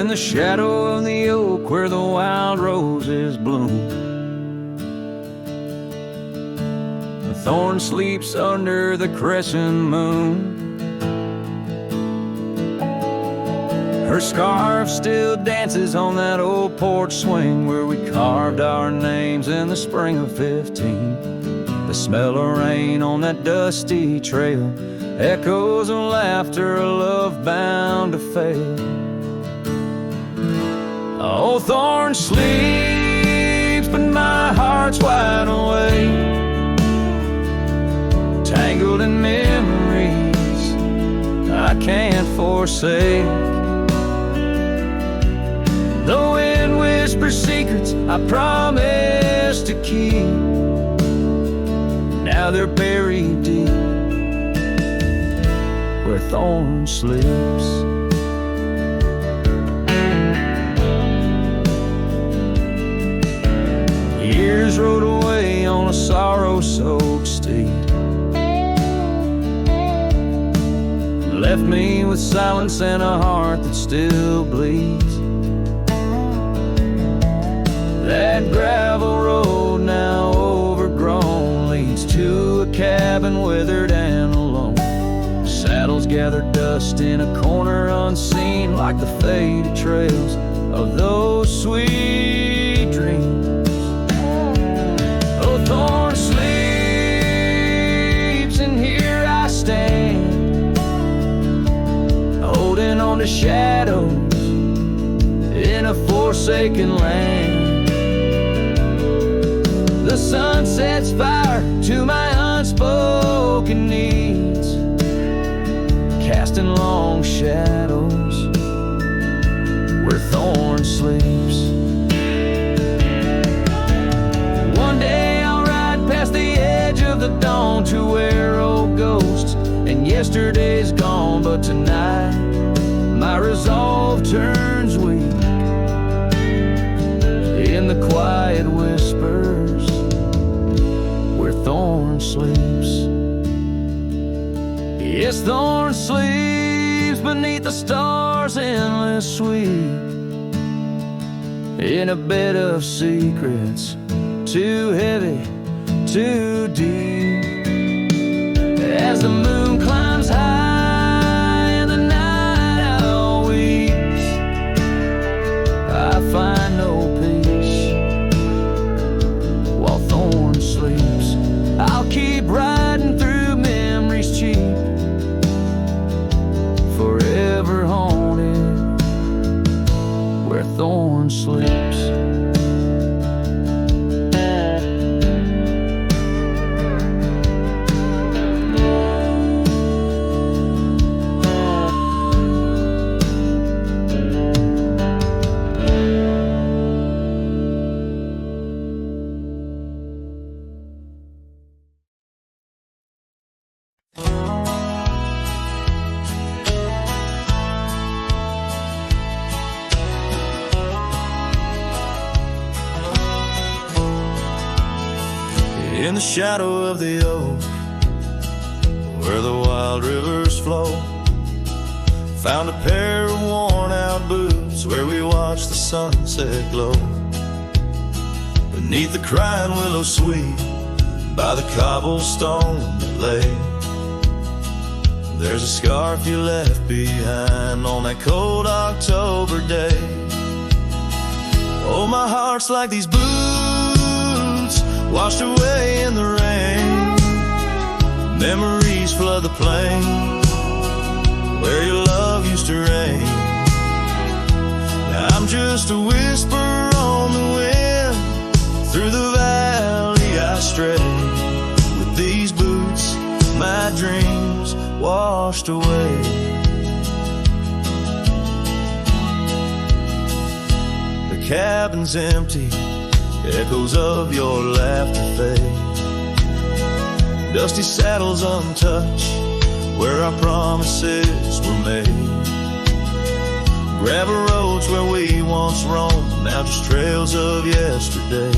in the shadow of the oak where the wild roses bloom. The thorn sleeps under the crescent moon. Her scarf still dances on that old porch swing where we carved our names in the spring of 15. The smell of rain on that dusty trail, echoes of laughter, a love bound to fail. Oh, Thorns sleeps, but my heart's wide awake, tangled in memories I can't forsake. The wind whispers secrets I promised to keep. Now they're buried deep where Thorns sleeps. Years rode away on a sorrow-soaked steed, left me with silence and a heart that still bleeds. That gravel road, now overgrown, leads to a cabin withered and alone. Saddles gather dust in a corner unseen, like the faded trails of those sweet dreams. Oh, Thorns sleeps, and here I stand, holding on to shadows in a forsaken land. The sun sets fire to my unspoken needs, casting long shadows where Thorns sleeps. One day I'll ride past the edge of the dawn to where old ghosts and yesterday's gone, but tonight my resolve turns weak in the quiet whispers where Thorns sleeps. Yes, Thorns sleeps beneath the stars' endless sweep, in a bed of secrets too heavy, too deep. As the moon climbs high and the night owl weeps, I find no peace while Thorns sleeps. I'll keep riding through memories cheap, forever haunted where Thorns sleeps. In the shadow of the oak, where the wild rivers flow, found a pair of worn-out boots where we watched the sunset glow. Beneath the crying willow sweet, by the cobblestone that lay, there's a scarf you left behind on that cold October day. Oh, my heart's like these boots washed away in the rain. Memories flood the plain where your love used to reign. Now I'm just a whisper on the wind, through the valley I stray. With these boots, my dreams washed away. The cabin's empty, echoes of your laughter fade. Dusty saddles untouched, where our promises were made. Gravel roads where we once roamed, now just trails of yesterday.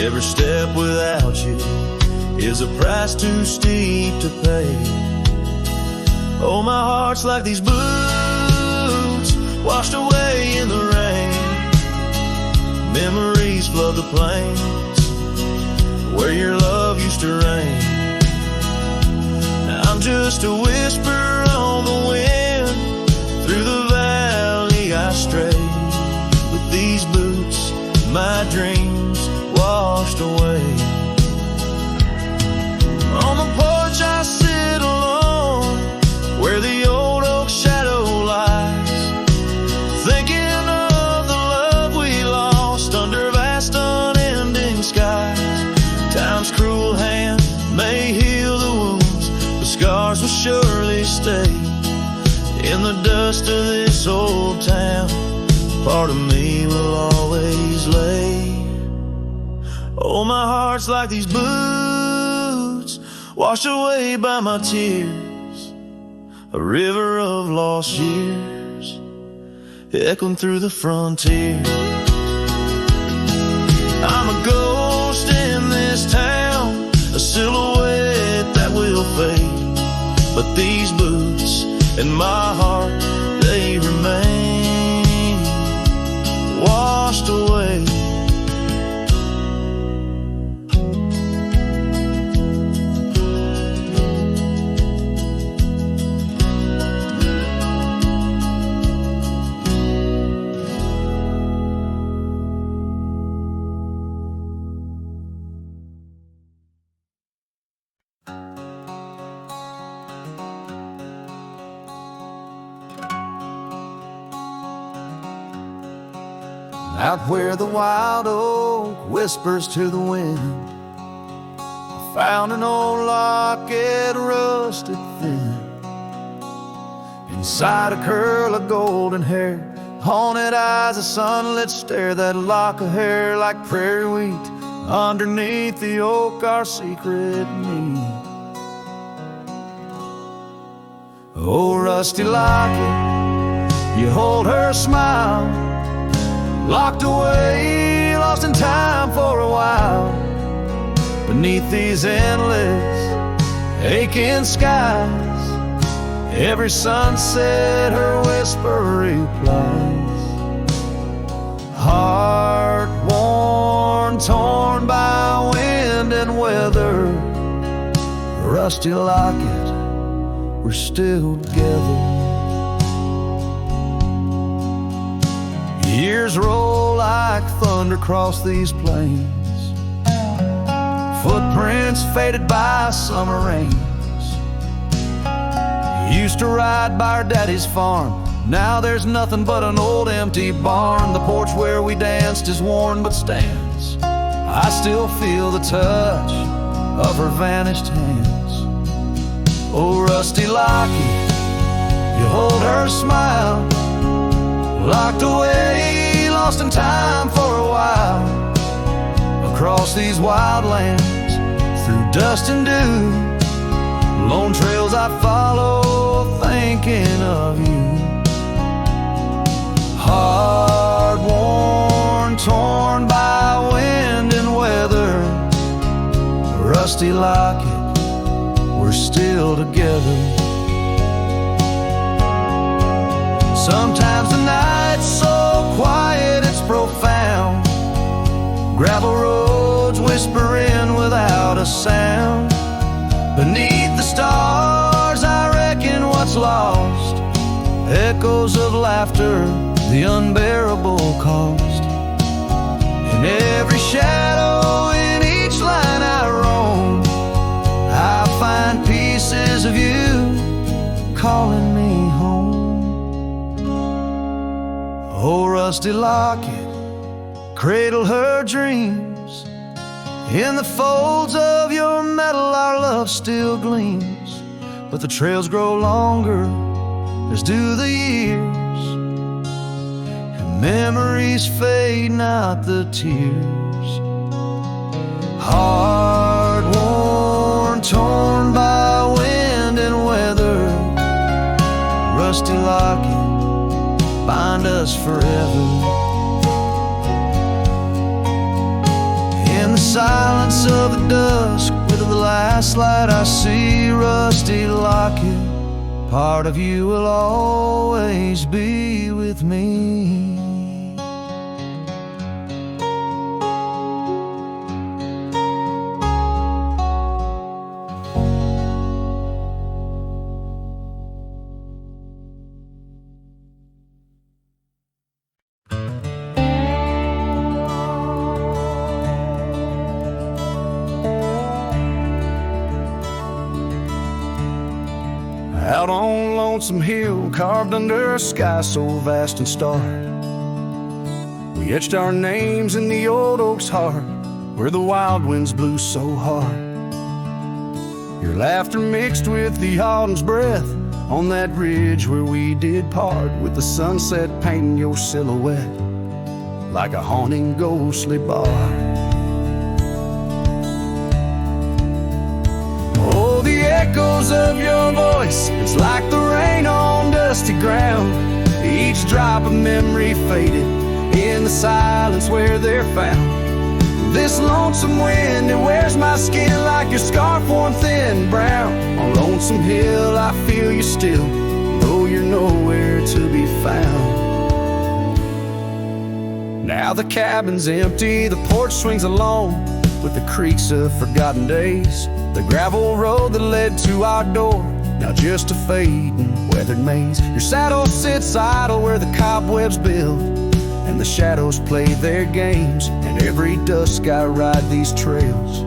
Every step without you is a price too steep to pay. Oh, my heart's like these boots plains where your love used to reign. Now I'm just a whisper on the wind. Through the valley I stray, with these boots, my dreams washed away. On the porch I sit alone, where the old oak shadow lies, thinking of the love we lost under vast unending skies. Time's cruel hand may heal the wounds, but scars will surely stay. In the dust of this old town, part of me will always lay. Oh, my heart's like these boots, washed away by my tears, a river of lost years, echoing through the frontier. I'm a ghost in this town, a silhouette that will fade, but these boots in my heart, they remain washed away. Out where the wild oak whispers to the wind, I found an old locket rusted thin. Inside a curl of golden hair, haunted eyes, a sunlit stare, that lock of hair like prairie wheat. Underneath the oak, our secret need. Oh, rusty locket, you hold her smile, locked away, lost in time for a while. Beneath these endless, aching skies, every sunset her whisper replies. Heart worn, torn by wind and weather, rusty locket, we're still together. Years roll like thunder across these plains, footprints faded by summer rains. Used to ride by our daddy's farm, now there's nothing but an old empty barn. The porch where we danced is worn but stands. I still feel the touch of her vanished hands. Oh, rusty locket, you hold her smile, locked away, lost in time for a while. Across these wild lands, through dust and dew, lone trails I follow, thinking of you. Hard worn, torn by wind and weather, rusty locket, we're still together. Sometimes the night's so quiet it's profound, gravel roads whispering without a sound. Beneath the stars I reckon what's lost, echoes of laughter, the unbearable cost. In every shadow, in each line I roam, I find pieces of you calling me home. Oh, rusty locket, cradle her dreams. In the folds of your metal our love still gleams, but the trails grow longer as do the years, and memories fade, not the tears. Hard worn, torn by wind and weather, rusty locket, bind us forever. In the silence of the dusk, with the last light I see, rusty locket, part of you will always be with me. lonesome hill carved under a sky so vast and stark. We etched our names in the old oak's heart, where the wild winds blew so hard. Your laughter mixed with the autumn's breath on that ridge where we did part, with the sunset painting your silhouette like a haunting ghostly bar. Oh, the echoes of your voice, it's like the rain on dusty ground. Each drop of memory faded in the silence where they're found. This lonesome wind, it wears my skin like your scarf worn thin brown. On Lonesome Hill I feel you still, though you're nowhere to be found. Now the cabin's empty, the porch swings alone with the creaks of forgotten days. The gravel road that led to our door, now just a fading weathered maze. Your saddle sits idle where the cobwebs build, and the shadows play their games. And every dusk I ride these trails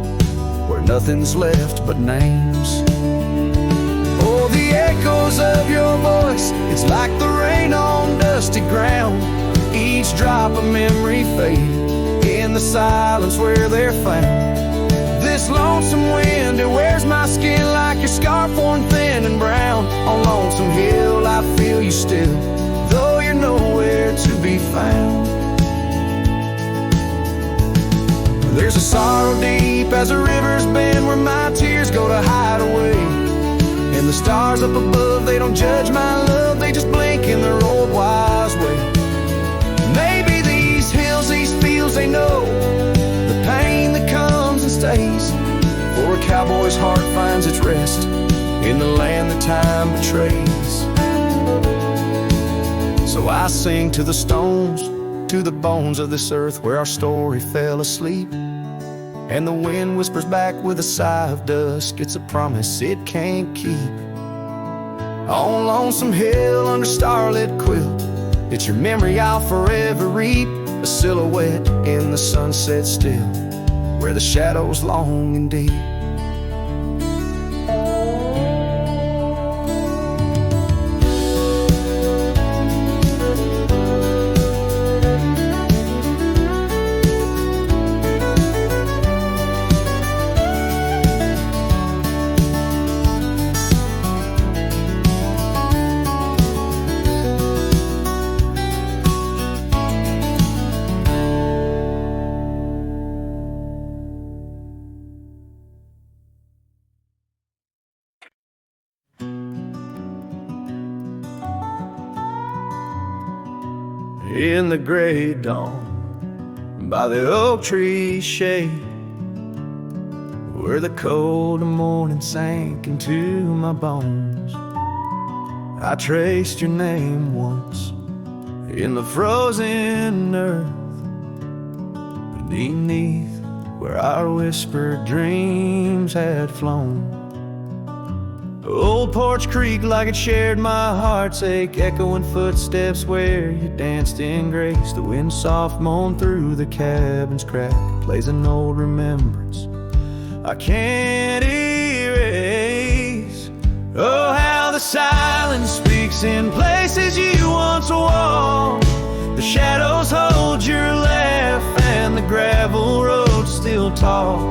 where nothing's left but names. Oh, the echoes of your voice, it's like the rain on dusty ground. Each drop of memory faded in the silence where they're found. This lonesome wind, it wears my skin like your scarf worn thin and brown. On Lonesome Hill I feel you still, though you're nowhere to be found. There's a sorrow deep as the rivers bend where my tears go to hide away. And the stars up above, they don't judge my love, they just blink in their old wise way. Maybe these hills, these fields, they know the pain that comes and stays. For a cowboy's heart finds its rest in the land that time betrays. So I sing to the stones, to the bones of this earth where our story fell asleep. And the wind whispers back with a sigh of dusk, it's a promise it can't keep. On Lonesome Hill under starlit quilt, it's your memory I'll forever reap. A silhouette in the sunset still, where the shadows long and deep. In the gray dawn, by the oak tree shade, where the cold morning sank into my bones, I traced your name once in the frozen earth, beneath where our whispered dreams had flown. Old Porch Creek like it shared my heart's ache, echoing footsteps where you danced in grace. The wind soft moaned through the cabin's crack, plays an old remembrance I can't erase. Oh, how the silence speaks in places you once walked. The shadows hold your laugh and the gravel road still talk.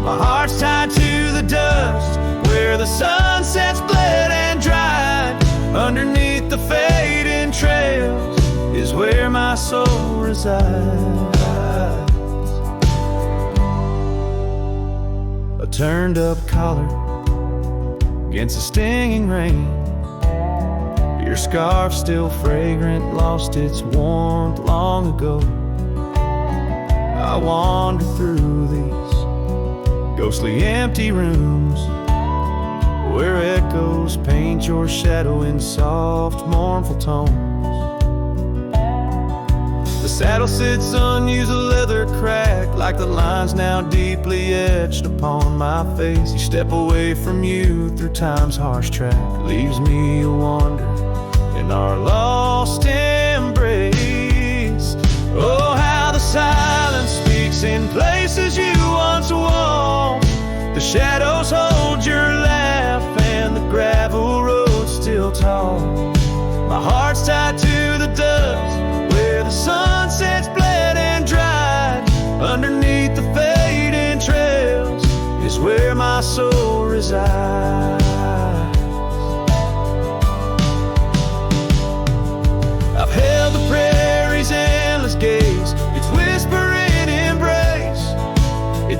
My heart's tied to the dust where the sunsets bled and dried. Underneath the fading trails is where my soul resides. A turned up collar against the stinging rain. Your scarf still fragrant, lost its warmth long ago. I wander through these ghostly empty rooms where echoes paint your shadow in soft, mournful tones. The saddle sits unused, a leather crack, like the lines now deeply etched upon my face. You step away from you through time's harsh track, leaves me a wander in our lost embrace. Oh, how the silence speaks in places you once walked. The shadows hold your laugh and the gravel road still talks.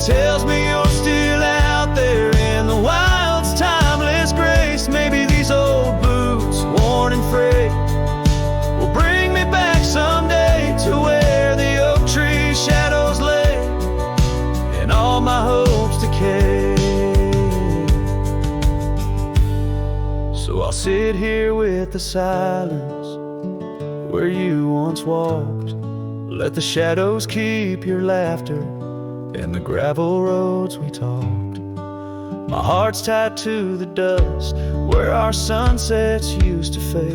tells me you're still out there in the wild's timeless grace. Maybe these old boots, worn and frayed, will bring me back someday to where the oak tree shadows lay and all my hopes decay. So I'll sit here with the silence where you once walked. Let the shadows keep your laughter and the gravel roads we talked. My heart's tied to the dust where our sunsets used to fade.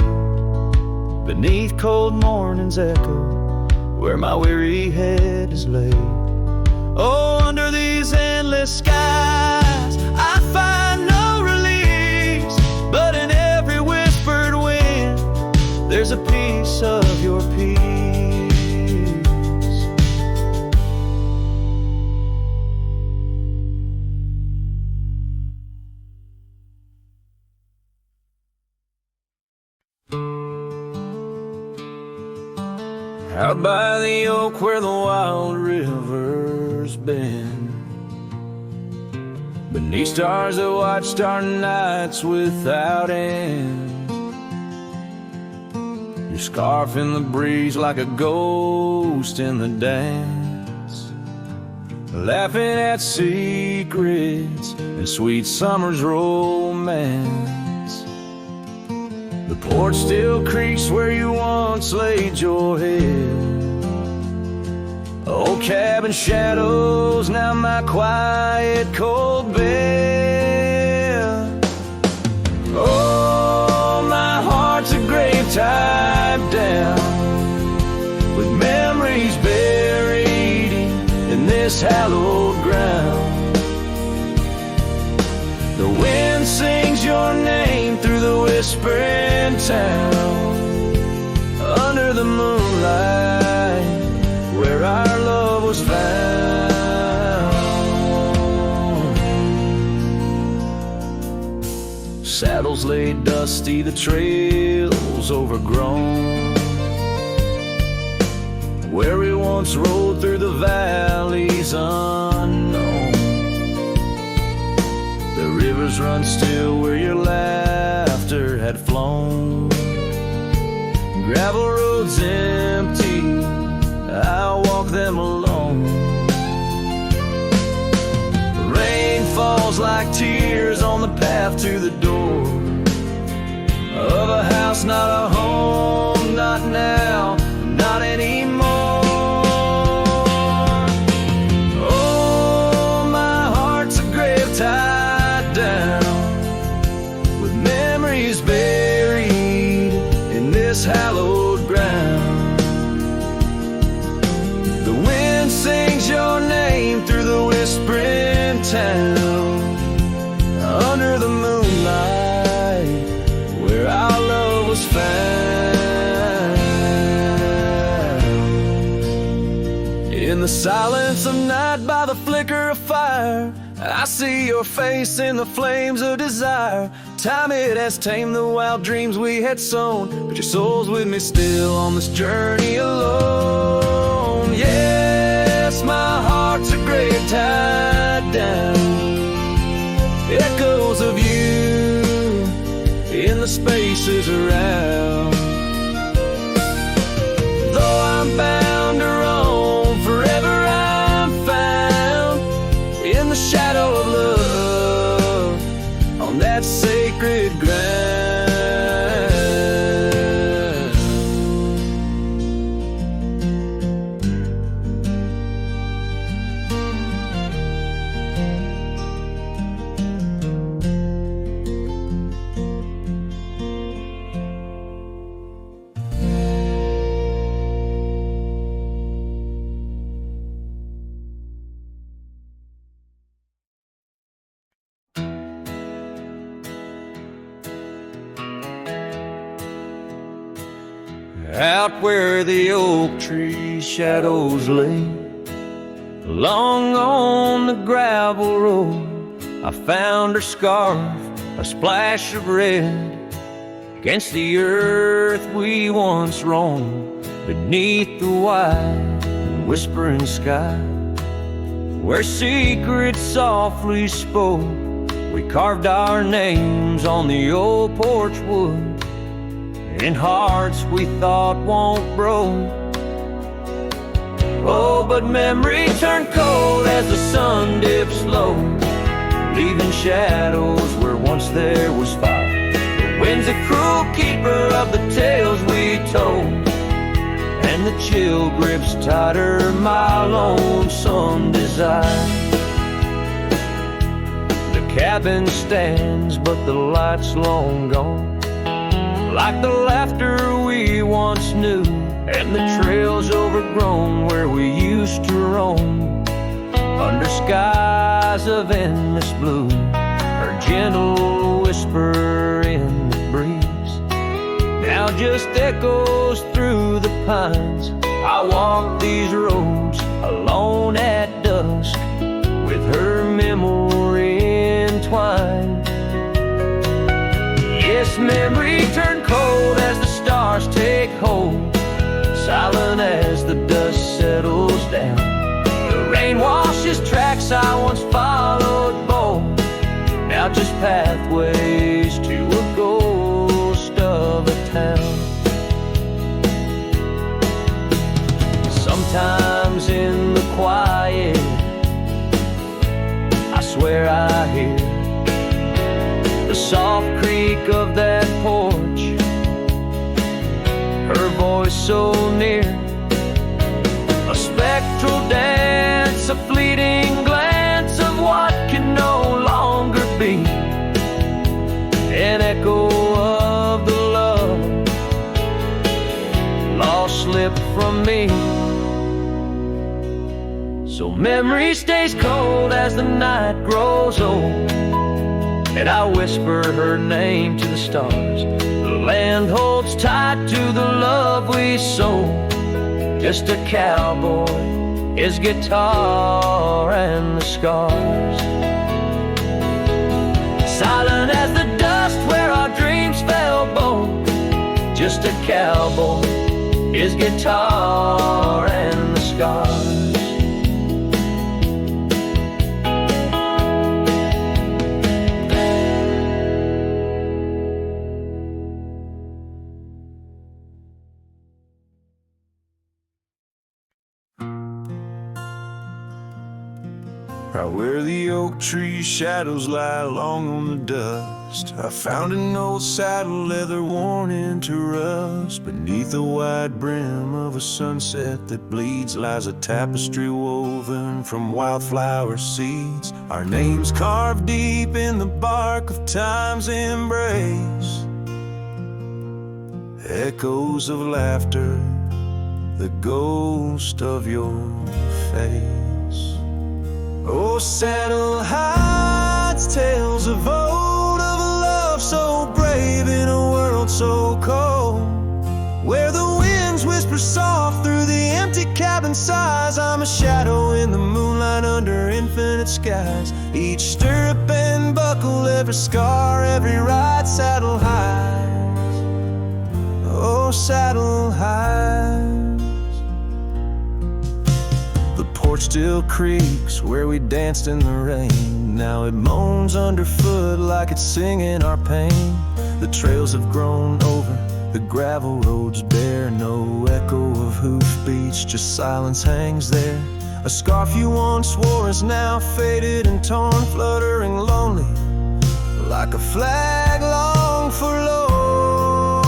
Beneath cold morning's echo where my weary head is laid. Oh, under these endless skies I find no release, but in every whispered wind there's a piece of your peace. Out by the oak where the wild river's been, beneath stars that watched our nights without end. Your scarf in the breeze like a ghost in the dance, laughing at secrets and sweet summer's romance. The porch still creaks where you once laid your head. Old cabin shadows, now my quiet cold bed. Oh, my heart's a grave tied down with memories buried in this hallowed ground. The wind sings your name through the whispering town, under the moonlight where our love was found. Saddles laid dusty, the trails overgrown, where we once rode through the valleys unknown. The rivers run still where your laughter had flown. Gravel roads empty, I'll walk them alone. Rain falls like tears on the path to the door of a house, not a home, not now, not anymore. Oh, my heart's a grave tied down with memories buried in this hallowed ground. The wind sings your name through the whispering town, under the moonlight where our love was found. In the silence of night by the flicker of fire, I see your face in the flames of desire. Time it has tamed the wild dreams we had sown, but your soul's with me still on this journey alone. Yes, my heart's a grave tied down, echoes of you in the spaces around. Though I'm bound to roam, forever I'm found in the shadow of love on that sacred ground. Out where the oak tree shadows lay, along on the gravel road, I found her scarf, a splash of red, against the earth we once roamed, beneath the wide and whispering sky, where secrets softly spoke. We carved our names on the old porch wood, in hearts we thought won't broke. Oh, but memory turned cold as the sun dips low, leaving shadows where once there was fire. The wind's a cruel keeper of the tales we told, and the chill grips tighter my lonesome desire. The cabin stands, but the light's long gone, like the laughter we once knew, and the trails overgrown where we used to roam, under skies of endless blue. Her gentle whisper in the breeze now just echoes through the pines. I walk these roads alone at dusk, with her memory entwined. Yes, memory turned cold as the stars take hold, silent as the dust settles down. The rain washes tracks I once followed bold, now just pathways to a ghost of a town. Sometimes in the quiet, I swear I hear the soft creak of that porch, her voice so near, a spectral dance, a fleeting glance of what can no longer be, an echo of the love lost slipped from me. So memory stays cold as the night grows old, and I whisper her name to the stars. The land holds tight to the love we sold, just a cowboy, his guitar and the scars. Silent as the dust where our dreams fell bold, just a cowboy, his guitar and the scars. Right where the oak tree shadows lie long on the dust, I found an old saddle leather worn into rust. Beneath the wide brim of a sunset that bleeds lies a tapestry woven from wildflower seeds. Our names carved deep in the bark of time's embrace, echoes of laughter, the ghost of your face. Oh, saddle hides tales of old, of a love so brave in a world so cold, where the winds whisper soft through the empty cabin sighs. I'm a shadow in the moonlight under infinite skies, each stirrup and buckle, every scar, every ride. Saddle hides, oh, saddle hides. The porch still creaks where we danced in the rain, now it moans underfoot like it's singing our pain. The trails have grown over, the gravel roads bare, no echo of hoofbeats, just silence hangs there. A scarf you once wore is now faded and torn, fluttering lonely like a flag long forlorn.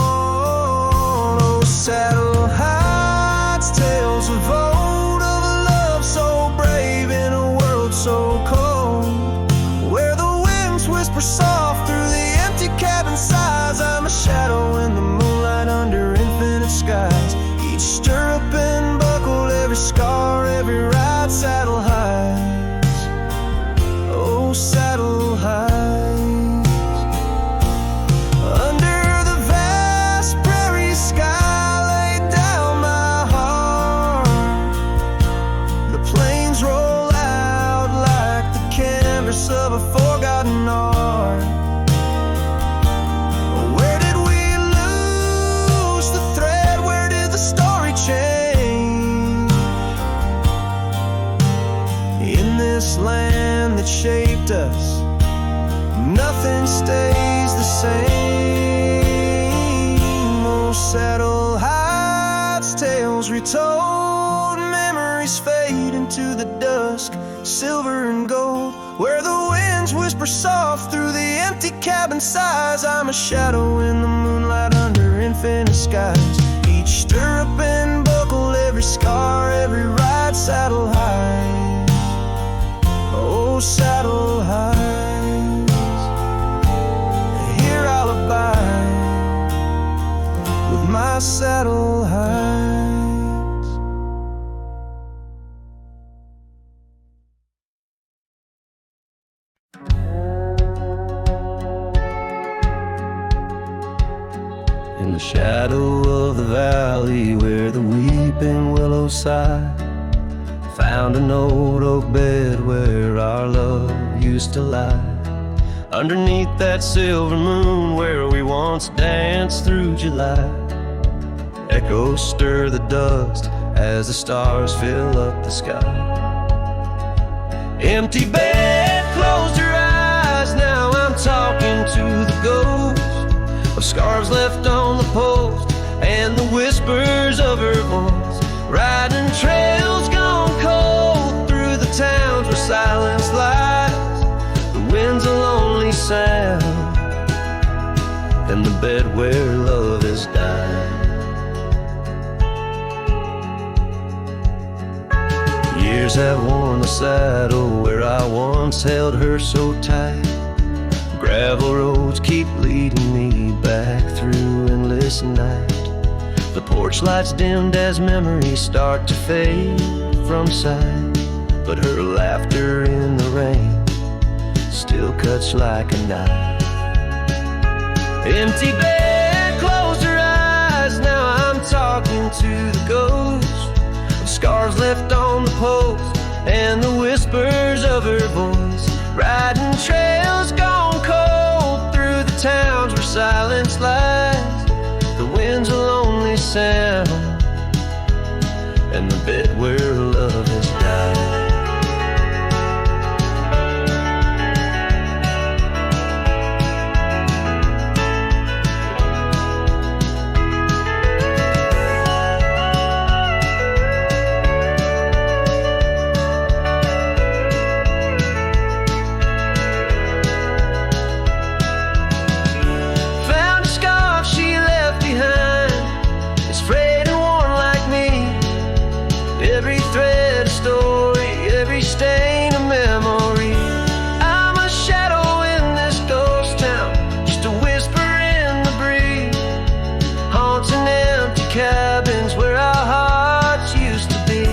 Oh, saddle hides tales of old, of a love so brave in a world so cold, where the winds whisper soft through the empty cabin sighs. I'm a shadow in the moonlight under infinite skies, each stirrup and buckle, every scar, every ride. Saddle hides, oh, saddle hides. Under the vast prairie sky laid down my heart, the plains roll out like the canvas of a forgotten art. Where did we lose the thread? Where did the story change? In this dust. Nothing stays the same. Old saddle hides, tales retold, memories fade into the dusk, silver and gold, where the winds whisper soft through the empty cabin sighs. I'm a shadow in the moonlight under infinite skies. Each stirrup and buckle, every scar, every ride, saddle high. Oh, saddle highs. Here I'll abide with my saddle highs. In the shadow of the valley where the weeping willows sigh, found an old oak bed where our love used to lie. Underneath that silver moon where we once danced through July, echoes stir the dust as the stars fill up the sky. Empty bed, closed her eyes, now I'm talking to the ghost of scarves left on the post and the whispers of her voice. Riding trails gone cold through the towns where silence lies. The wind's a lonely sound and the bed where love has died. Years have worn the saddle where I once held her so tight. Gravel roads keep leading me back through endless night. The porch lights dimmed as memories start to fade from sight, but her laughter in the rain still cuts like a knife. Empty bed, closed her eyes, now I'm talking to the ghost of scars left on the post and the whispers of her voice. Riding trails gone cold through the towns where silence lies. The wind's a lonely sound and the bed where love has died. Stain of memory. I'm a shadow in this ghost town, just a whisper in the breeze, haunting empty cabins where our hearts used to be.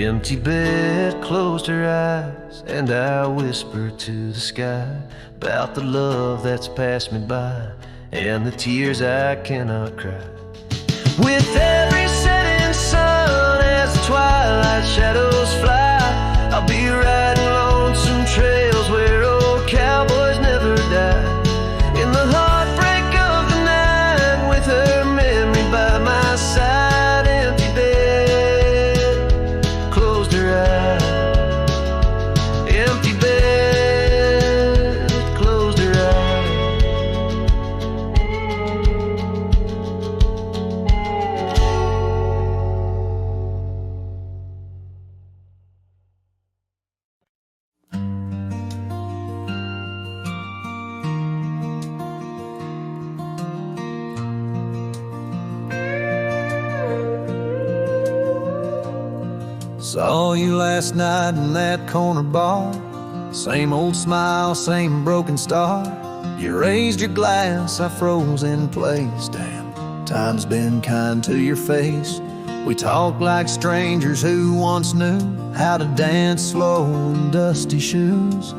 Empty bed, closed her eyes, and I whisper to the sky about the love that's passed me by and the tears I cannot cry. With every setting sun as the twilight shadows fly, I'll be riding lonesome trails where old cowboys never die. In the heartbreak of the night with her memory by my side. Empty bed, closed her eyes. Empty bed, closed her eyes. Saw you last night in that corner bar. Same old smile, same broken star. You raised your glass, I froze in place. Damn, time's been kind to your face. We talked like strangers who once knew how to dance slow in dusty shoes.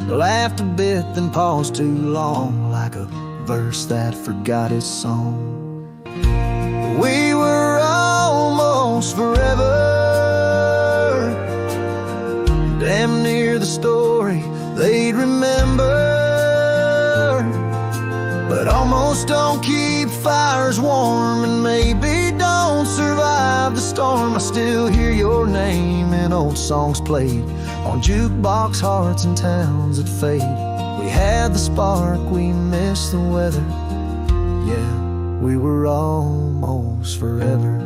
Laughed a bit, then paused too long, like a verse that forgot its song. We were almost forever, damn near the story they'd remember. But almost don't keep fires warm, and maybe don't won't survive the storm. I still hear your name in old songs played on jukebox hearts and towns that fade. We had the spark, we missed the weather. Yeah, we were almost forever.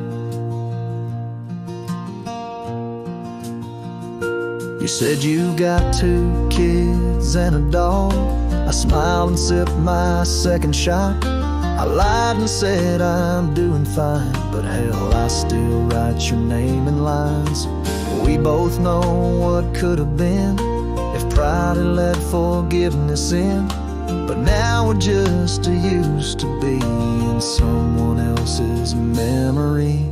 You said you got 2 kids and a dog. I smiled and sipped my second shot. I lied and said I'm doing fine, but hell, I still write your name in lines. We both know what could have been if pride had let forgiveness in. But now we're just used to be in someone else's memory.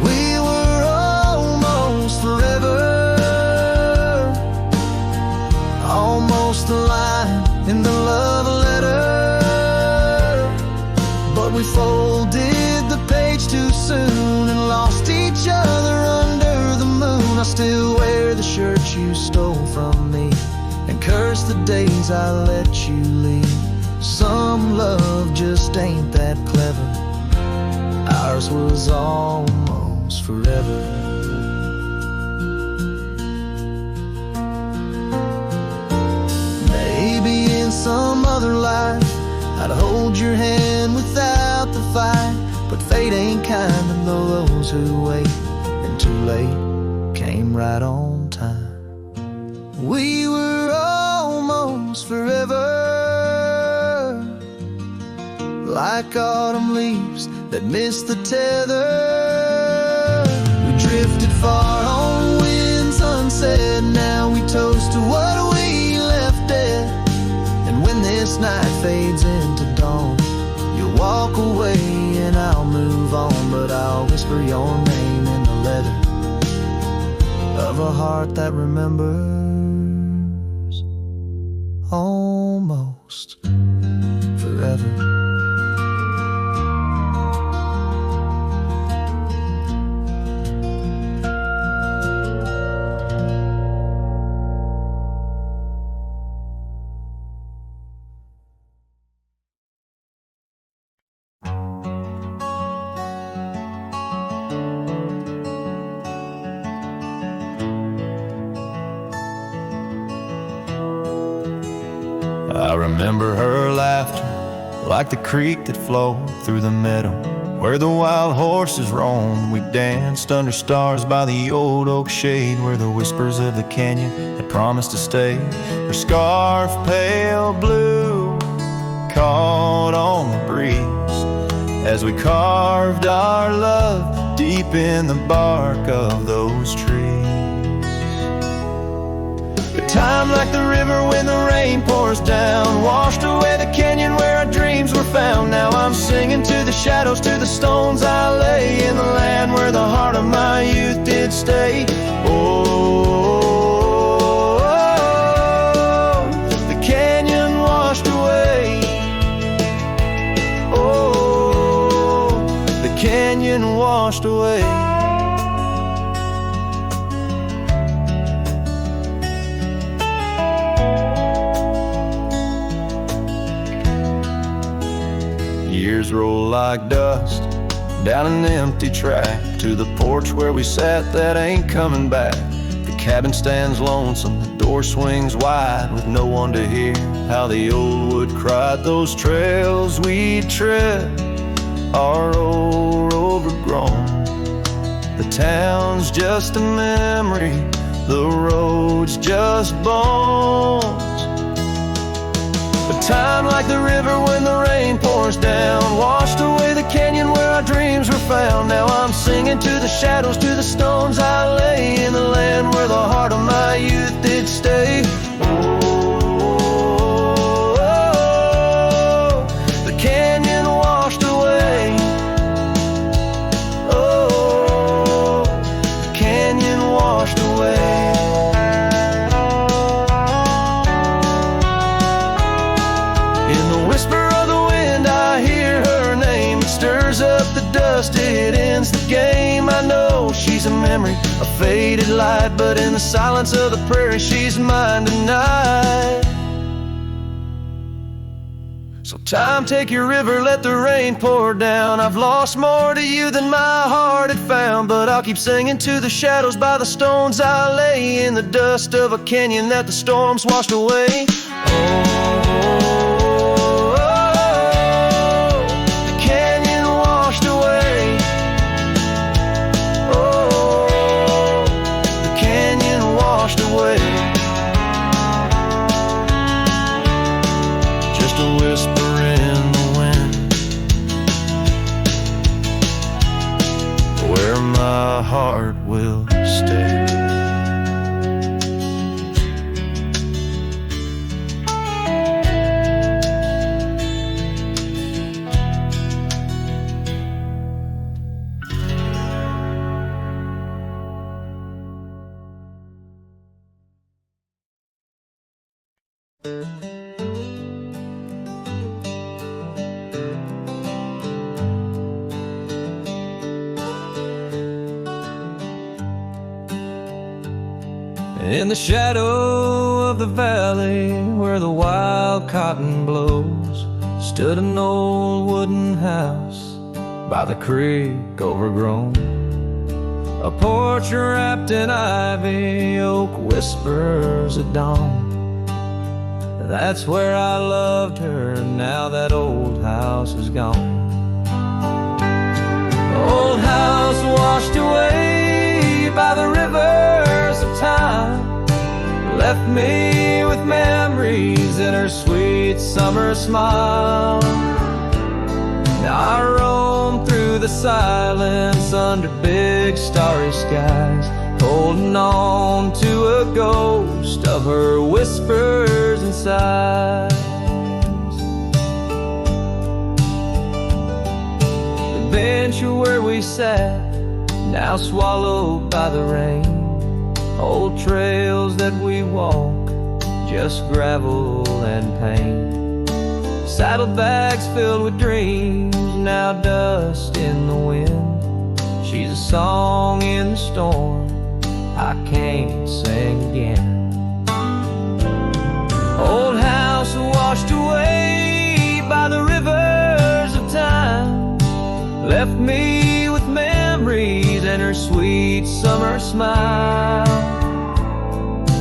We were almost forever, almost a line in the love letter. But we folded the page too soon and lost each other under the moon. I still wear the shirt you stole from me and curse the days I let you leave. Some love just ain't that clever. Ours was almost forever. Maybe in some other life I'd hold your hand without the fight, but fate ain't kind to those who wait, and too late came right on time. We were almost forever, like autumn leaves that missed the tether. We drifted far on winds unsaid. Now we toast to what we left dead. And when this night fades into dawn, you'll walk away and I'll move on, but I'll whisper your name in the leather of a heart that remembers almost forever. I remember her laughter like the creek that flowed through the meadow where the wild horses roamed. We danced under stars by the old oak shade where the whispers of the canyon had promised to stay. Her scarf pale blue caught on the breeze as we carved our love deep in the bark of those trees. Time like the river when the rain pours down, washed away the canyon where our dreams were found. Now I'm singing to the shadows, to the stones I lay in the land where the heart of my youth did stay. Oh, the canyon washed away. Oh, the canyon washed away. Years roll like dust down an empty track to the porch where we sat that ain't coming back. The cabin stands lonesome, the door swings wide with no one to hear how the old wood cried. Those trails we tread are old, overgrown. The town's just a memory, the road's just bones. But time like the river when the rain pours down, washed away the canyon where our dreams were found. Now I'm singing to the shadows, to the stones I lay in the land where the heart of my youth did stay. Oh, the canyon washed away. Oh, the canyon washed away. Stirs up the dust, it ends the game. I know she's a memory, a faded light, but in the silence of the prairie, she's mine tonight. So So time, take your river, let the rain pour down. I've lost more to you than my heart had found, but I'll keep singing to the shadows by the stones I lay in the dust of a canyon that the storms washed away. The canyon washed away. The canyon washed away. Just a whisper in the wind, where my heart will stay. In the shadow of the valley where the wild cotton blows, stood an old wooden house by the creek overgrown. A porch wrapped in ivy, oak whispers at dawn. That's where I loved her, now that old house is gone. Old house washed away by the rivers of time, left me with memories in her sweet summer smile. Now I roam through the silence under big starry skies, holding on to a ghost of her whispers and sighs. The bench where we sat, now swallowed by the rain. Old trails that we walk, just gravel and pain. Saddlebags filled with dreams, now dust in the wind. She's a song in the storm I can't sing again. Old house washed away by the rivers of time, left me with memories and her sweet summer smile.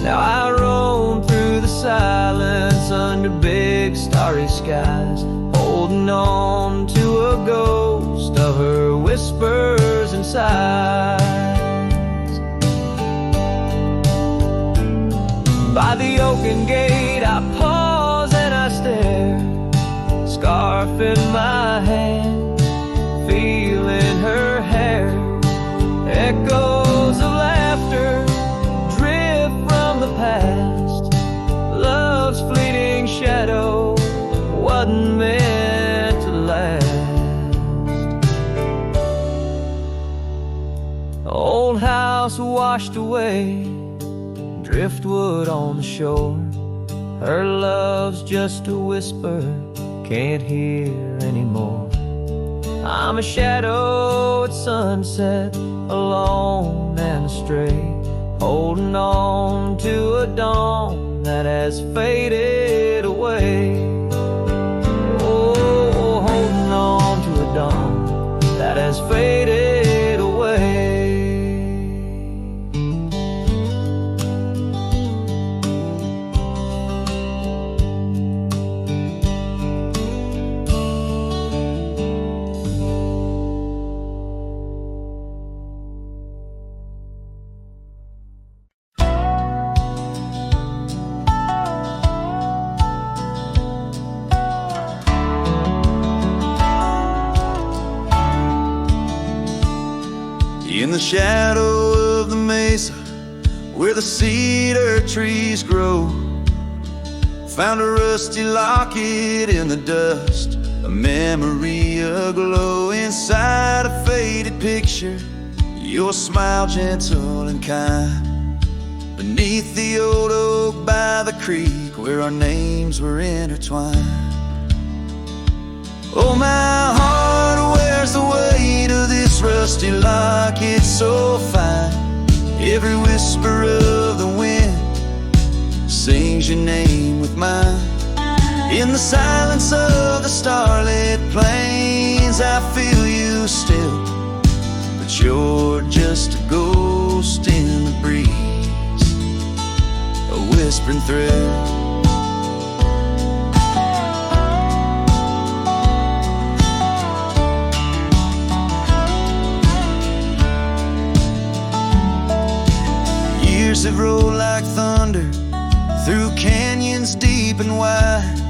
Now I roam through the silence under big starry skies, holding on to a ghost of her whispers and sighs. By the oaken gate I pause and I stare, scarf in my hand, feeling her hair. Echoes of laughter drift from the past, love's fleeting shadow wasn't meant to last. Old house washed away, driftwood on the shore. Her love's just a whisper, can't hear anymore. I'm a shadow at sunset, alone and astray, holding on to a dawn that has faded away. Oh, holding on to a dawn that has faded away. In the shadow of the mesa where the cedar trees grow, found a rusty locket in the dust, a memory aglow. Inside a faded picture, your smile gentle and kind, beneath the old oak by the creek where our names were intertwined. Oh, my heart wears the weight of this rusty locket so fine. Every whisper of the wind sings your name with mine. In the silence of the starlit plains, I feel you still, but you're just a ghost in the breeze, a whispering thrill. Years have rolled like thunder through canyons deep and wide.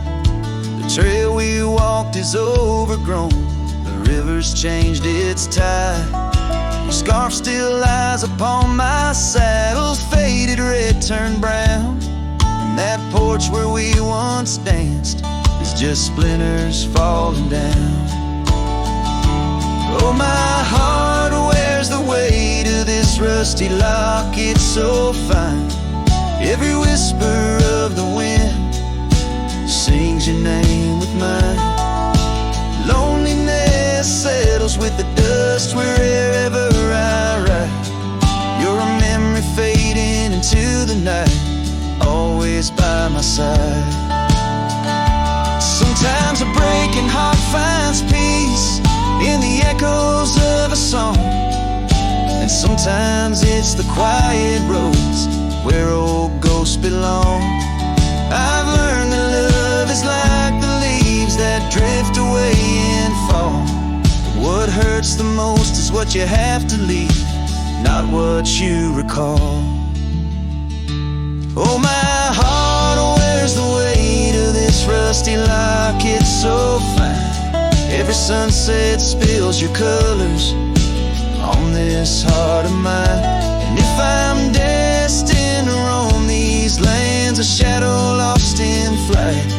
The trail we walked is overgrown, the river's changed its tide. Your scarf still lies upon my saddle's faded red turned brown, and that porch where we once danced is just splinters falling down. Oh, my heart wears the weight of this rusty locket so fine. Every whisper of the wind sings your name with mine. Loneliness settles with the dust wherever I ride. You're a memory fading into the night, always by my side. Sometimes a breaking heart finds peace in the echoes of a song, and sometimes it's the quiet roads where old ghosts belong. I've learned that love is like the leaves that drift away in fall. What hurts the most is what you have to leave, not what you recall. Oh, my heart wears the weight of this rusty locket so fine. Every sunset spills your colors on this heart of mine. And if I'm destined to roam these lands, a shadow lost in flight,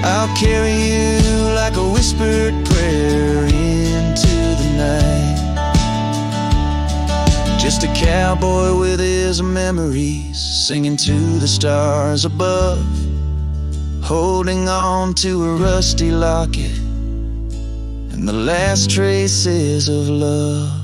I'll carry you like a whispered prayer into the night. Just a cowboy with his memories, singing to the stars above, holding on to a rusty locket and the last traces of love.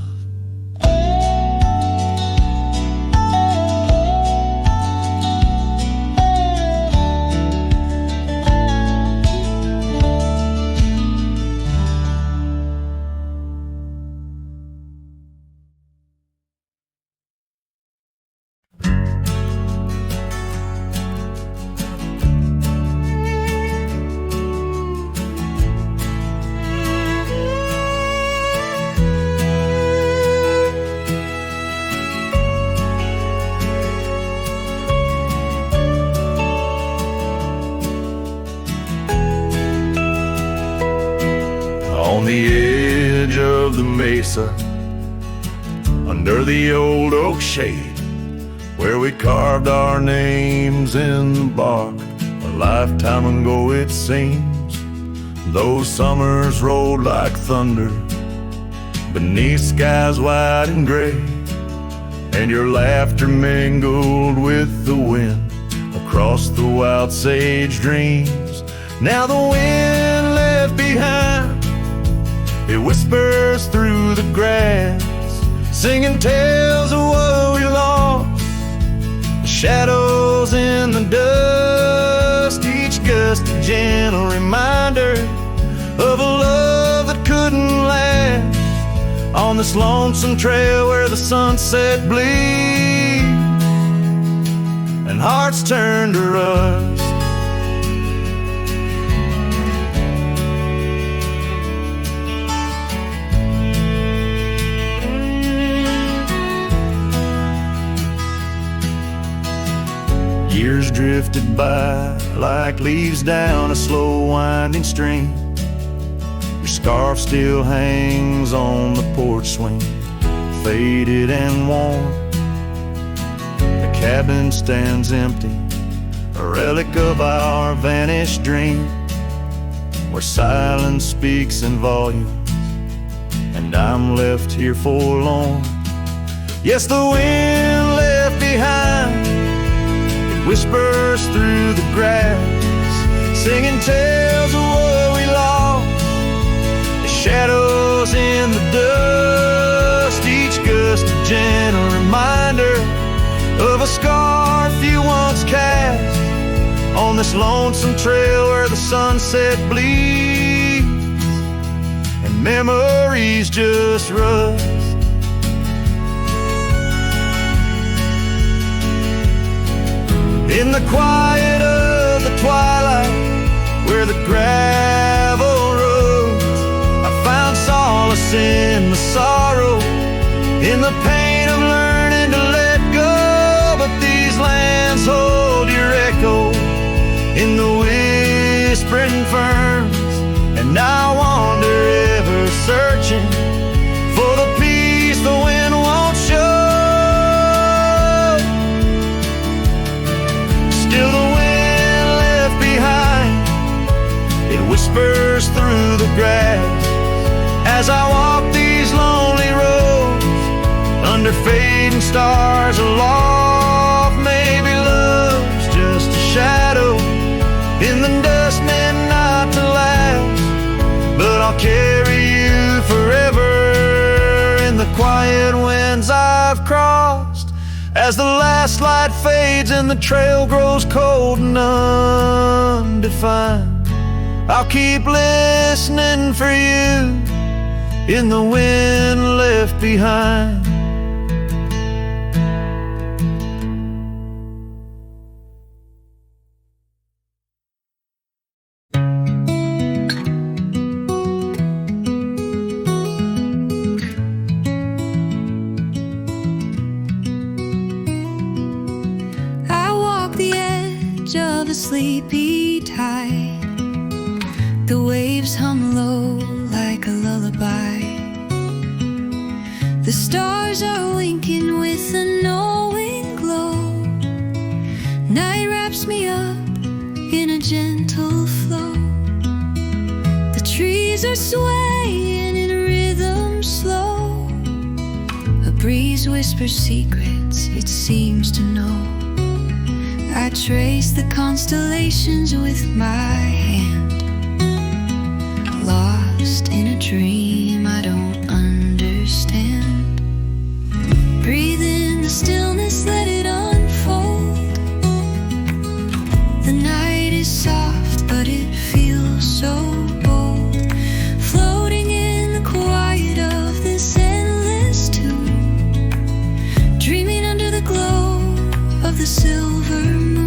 On the edge of the mesa, under the old oak shade, where we carved our names in the bark, a lifetime ago it seems. Those summers rolled like thunder beneath skies white and gray, and your laughter mingled with the wind across the wild sage dreams. Now the wind left behind, it whispers through the grass, singing tales of what we lost, the shadows in the dust, each gust a gentle reminder of a love that couldn't last, on this lonesome trail where the sunset bleeds and hearts turn to rust. Years drifted by like leaves down a slow winding stream. Your scarf still hangs on the porch swing, faded and worn. The cabin stands empty, a relic of our vanished dream, where silence speaks in volumes, and I'm left here forlorn. Yes, the wind left behind, whispers through the grass, singing tales of what we lost, the shadows in the dust, each gust a gentle reminder of a scarf you once cast on this lonesome trail where the sunset bleeds and memories just rust. In the quiet of the twilight, where the gravel roads, I found solace in the sorrow, in the pain of learning to let go. But these lands hold your echo in the whispering ferns, and I wander ever searching for the peace the wind won't show. Still the wind left behind, it whispers through the grass as I walk these lonely roads under fading stars aloft. Maybe love's just a shadow in the dust meant not to last, but I'll carry you forever in the quiet winds I've crossed. As the last light fades and the trail grows cold and undefined, I'll keep listening for you in the wind left behind. Of a sleepy tide, the waves hum low like a lullaby. The stars are winking with a knowing glow. Night wraps me up in a gentle flow. The trees are swaying in rhythm slow. A breeze whispers secrets it seems to know. I trace the constellations with my hand, lost in a dream I don't understand. Breathe in the stillness, let it unfold. The night is soft, but it feels so bold, floating in the quiet of this endless tune, dreaming under the glow of the silver moon.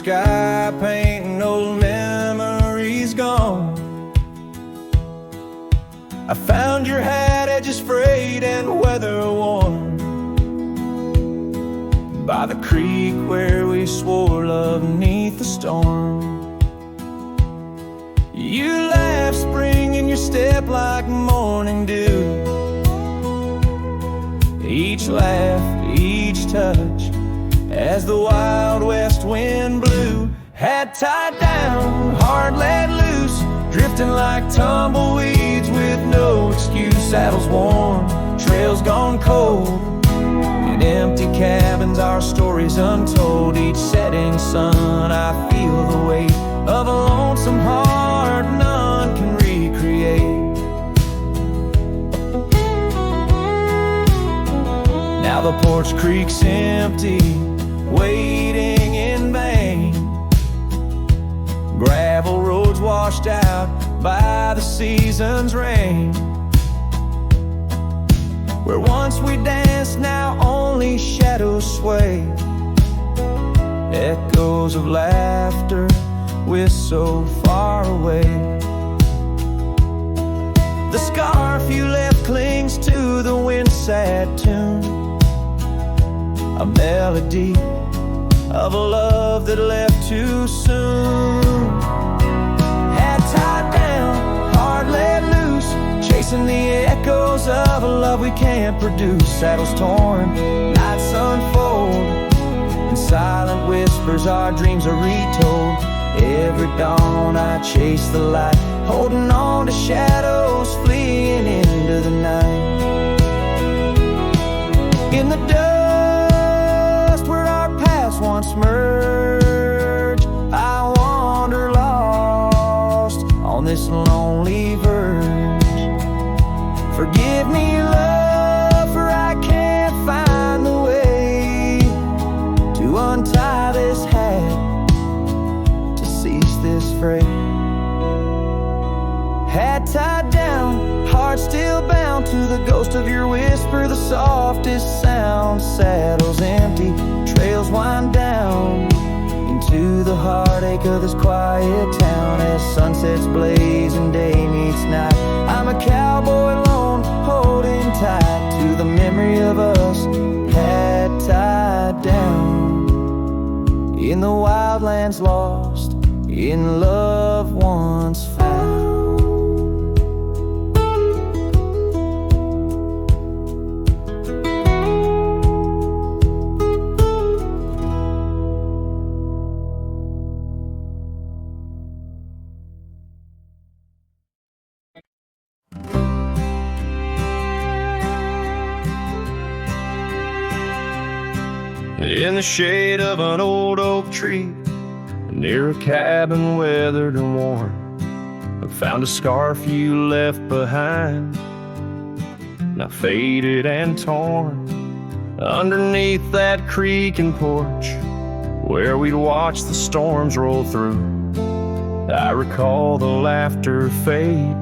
sky, painting old memories gone. I found your hat, edges frayed and weather worn, by the creek where we swore love 'neath the storm. You laugh, spring in your step like morning dew. Each laugh, each touch, as the wild west wind blew. Hat tied down, heart let loose, drifting like tumbleweeds with no excuse. Saddles worn, trails gone cold, in empty cabins our stories untold. Each setting sun I feel the weight of a lonesome heart none can recreate. Now the porch creek's empty, waiting in vain. Gravel roads washed out by the season's rain. Where once we danced, now only shadows sway. Echoes of laughter, we're so far away. The scarf you left clings to the wind-sad tune, a melody of a love that left too soon. Hat tied down, heart let loose, chasing the echoes of a love we can't produce. Saddles torn, nights unfold, in silent whispers our dreams are retold. Every dawn I chase the light, holding on to shadows, fleeing into the night. In the dust where our paths once merged, I wander lost on this lonely verge. Forgive me, love, for I can't find the way to untie this hat, to cease this fray. Hat tied down, heart still bound to the ghost of your whisper, the softest sound. Saddles empty, trails wind down into the heartache of this quiet town. As sunsets blaze and day meets night, I'm a cowboy alone, holding tight to the memory of us. Hat tied down, in the wildlands lost, in love once found. In the shade of an old oak tree, near a cabin weathered and worn, I found a scarf you left behind, now faded and torn. Underneath that creek and porch, where we'd watch the storms roll through, I recall the laughter fade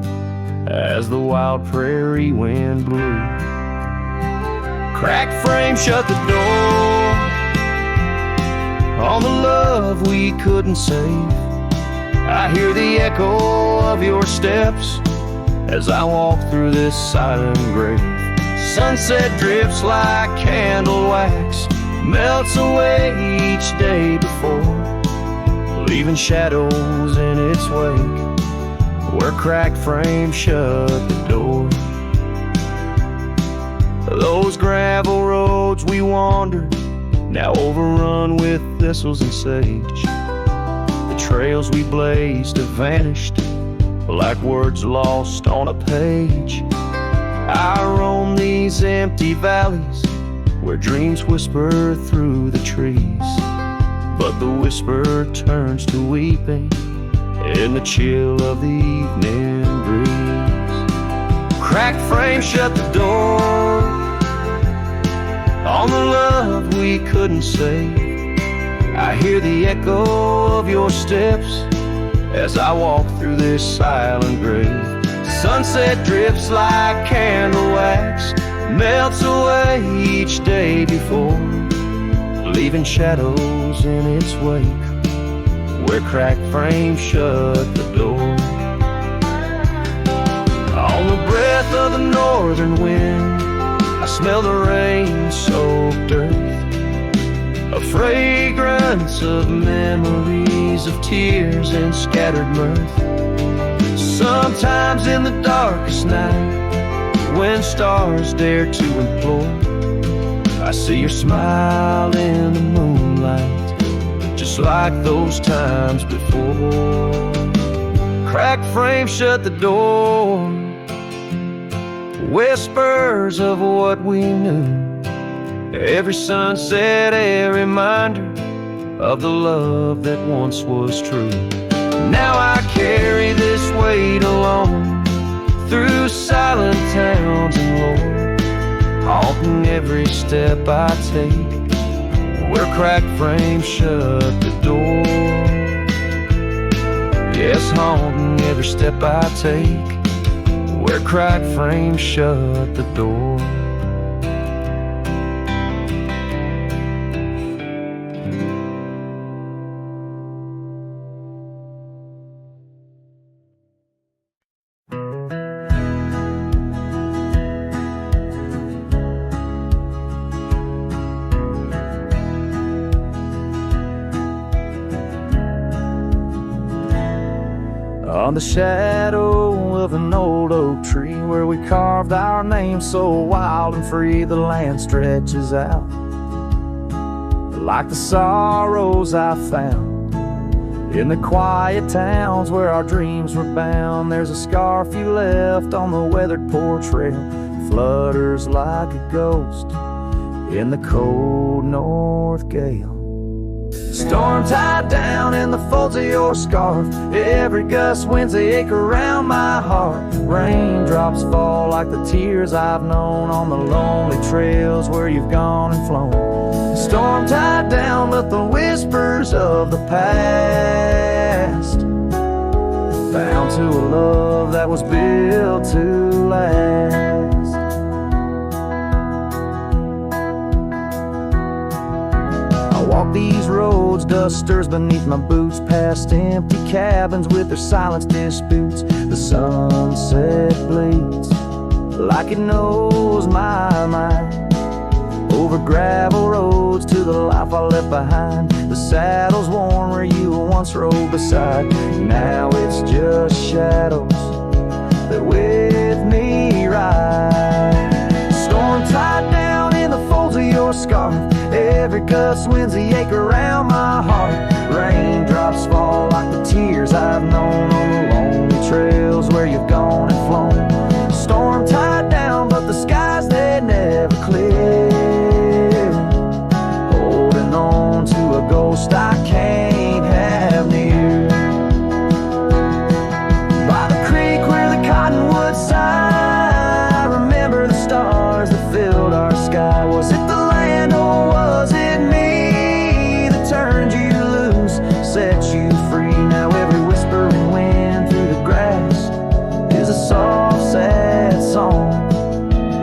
as the wild prairie wind blew. Cracked frame shut the door on the love we couldn't save. I hear the echo of your steps as I walk through this silent grave. Sunset drips like candle wax, melts away each day before, leaving shadows in its wake where cracked frames shut the door. Those gravel roads we wandered, now overrun with thistles and sage. The trails we blazed have vanished like words lost on a page. I roam these empty valleys where dreams whisper through the trees, but the whisper turns to weeping in the chill of the evening breeze. Cracked frame shut the door on the love we couldn't save. I hear the echo of your steps as I walk through this silent grave. Sunset drips like candle wax, melts away each day before, leaving shadows in its wake where cracked frames shut the door. On the breath of the northern wind, I smell the rain-soaked earth, a fragrance of memories of tears and scattered mirth. Sometimes in the darkest night, when stars dare to implore, I see your smile in the moonlight, just like those times before. Cracked frames shut the door, whispers of what we knew. Every sunset, a reminder of the love that once was true. Now I carry this weight alone through silent towns and lore, haunting every step I take, where cracked frames shut the door. Yes, haunting every step I take, where cracked frames shut the door. On the shadow of an old oak tree, where we carved our names so wild and free, the land stretches out like the sorrows I found in the quiet towns where our dreams were bound. There's a scarf you left on the weathered porch rail, flutters like a ghost in the cold north gale. Storm tied down in the folds of your scarf, every gust winds ache around my heart. Raindrops fall like the tears I've known on the lonely trails where you've gone and flown. Storm tied down with the whispers of the past, bound to a love that was built to last. Walk these roads, dust stirs beneath my boots, past empty cabins with their silence disputes. The sunset bleeds like it knows my mind, over gravel roads to the life I left behind. The saddle's worn where you once rode beside, now it's just shadows that with me ride. Storm tied down in the folds of your scarf, every gust winds the ache around my heart. Raindrops fall like the tears I've known on the lonely trails where you've gone and flown. Storm tied down, but the skies they never clear, holding on to a ghost I can't have near. By the creek where the cottonwoods sigh, I remember the stars that filled our sky. Was it the land or was it me that turned you loose, set you free? Now every whispering wind through the grass is a soft, sad song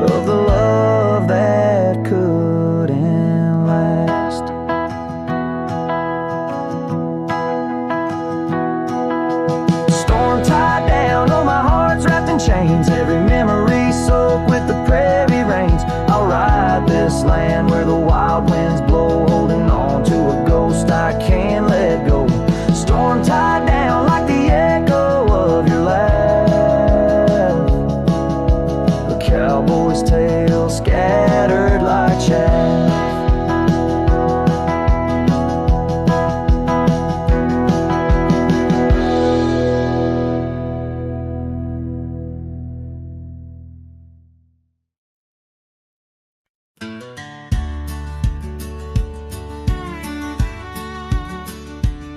of the love that couldn't last. Storm tied down, oh my heart's wrapped in chains, every memory soaked with the prairie rains. I'll ride this land where the wild winds blow, holding on to a ghost I can't let go. Storm tied down like the echo of your laugh, a cowboy's tale scattered like chaff.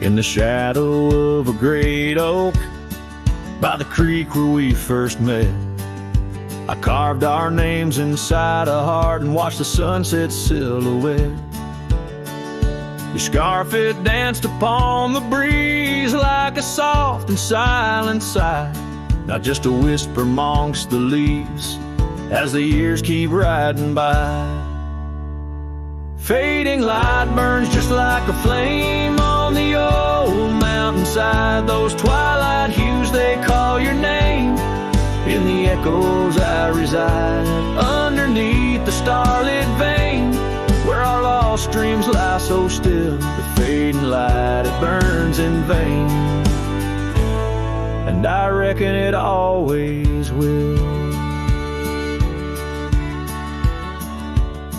In the shadow of a great oak, by the creek where we first met, I carved our names inside a heart and watched the sunset silhouette. Your scarf, it danced upon the breeze like a soft and silent sigh, not just a whisper amongst the leaves as the years keep riding by. Fading light burns just like a flame on the old mountain inside those twilight hues they call your name. In the echoes I reside, underneath the starlit vein, where our lost dreams lie so still, the fading light, it burns in vain. And I reckon it always will.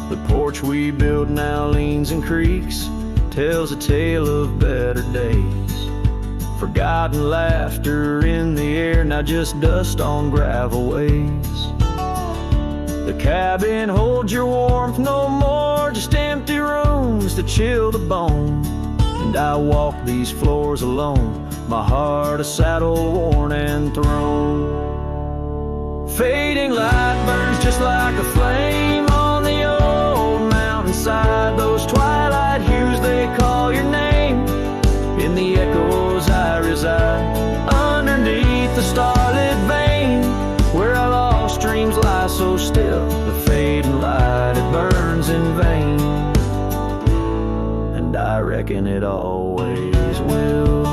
The porch we built now leans and creaks, tells a tale of better days. Forgotten laughter in the air, now just dust on gravel ways. The cabin holds your warmth no more, just empty rooms to chill the bone. And I walk these floors alone, my heart a saddle worn and thrown. Fading light burns just like a flame on the old mountainside, those twilight hues they call your name. In the echoes I reside, underneath the starlit vein, where our lost dreams lie so still, the fading light, it burns in vain. And I reckon it always will.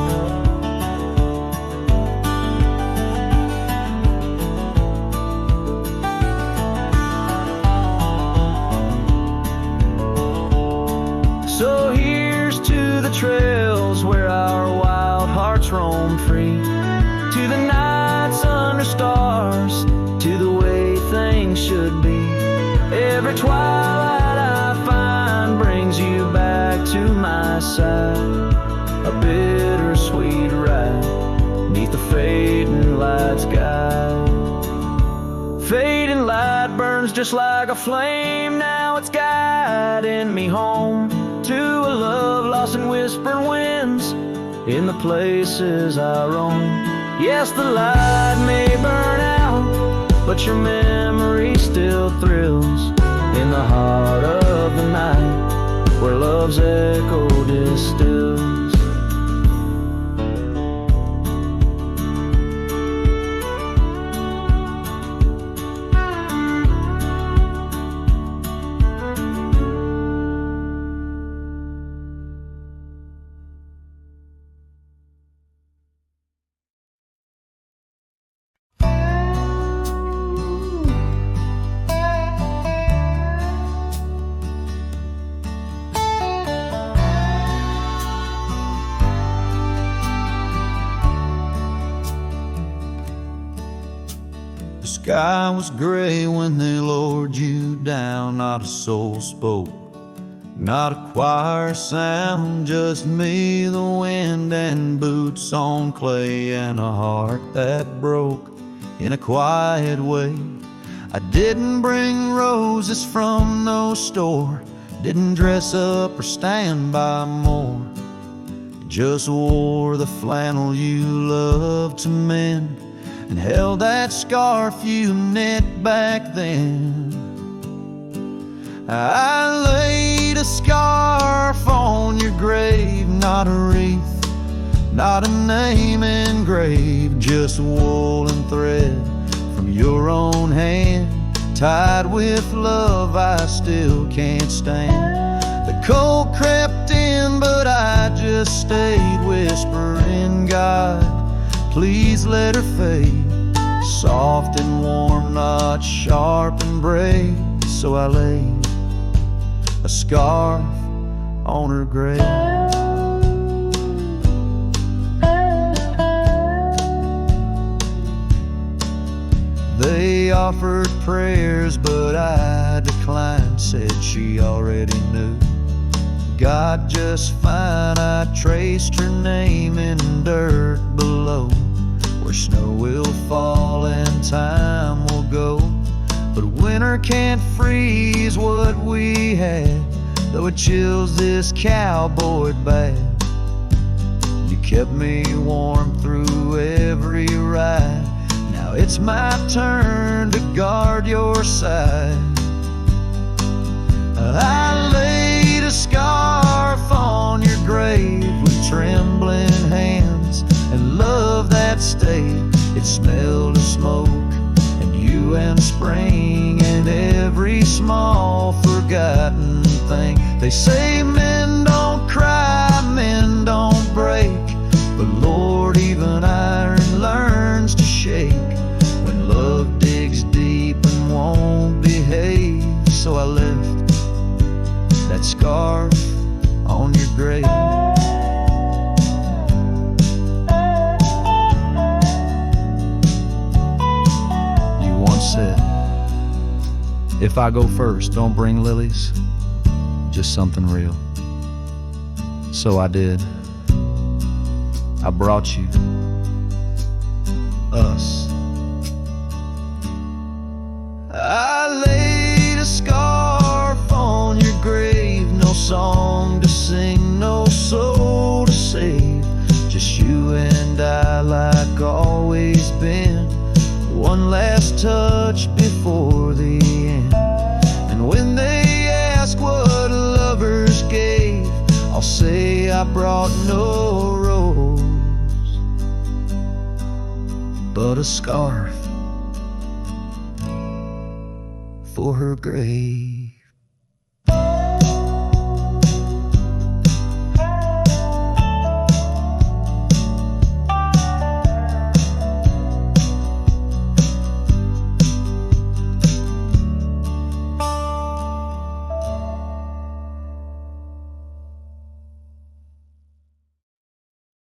So here's to the trails where our wild hearts roam free, to the nights under stars, to the way things should be. Every twilight I find brings you back to my side, a bittersweet ride neath the fading light sky. Fading light burns just like a flame, now it's guiding me home to a love lost in whispered winds in the places I roam. Yes, the light may burn out, but your memory still thrills in the heart of the night, where love's echo distills. The sky was gray when they lowered you down, not a soul spoke, not a choir sound, just me, the wind, and boots on clay, and a heart that broke in a quiet way. I didn't bring roses from no store, didn't dress up or stand by more, just wore the flannel you loved to mend, and held that scarf you knit back then. I laid a scarf on your grave, not a wreath, not a name engraved, just wool and thread from your own hand, tied with love I still can't stand. The cold crept in, but I just stayed, whispering, God, please let her fade, soft and warm, not sharp and brave. So I laid a scarf on her grave. They offered prayers, but I declined, said she already knew God just fine. I traced her name in dirt below, where snow will fall and time will go, but winter can't freeze what we had, though it chills this cowboy bad. You kept me warm through every ride, now it's my turn to guard your side. I laid a scarf on your grave with trembling hands, and love that stayed, it smelled of smoke and you and spring and every small forgotten thing. They say men don't cry, men don't break, but Lord, said, if I go first, don't bring lilies, just something real. So I did. I brought you us. I laid a scarf on your grave, no song to sing, no soul to save, just you and I like always been. One last touch before the end. And when they ask what lovers gave, I'll say I brought no rose, but a scarf for her grave.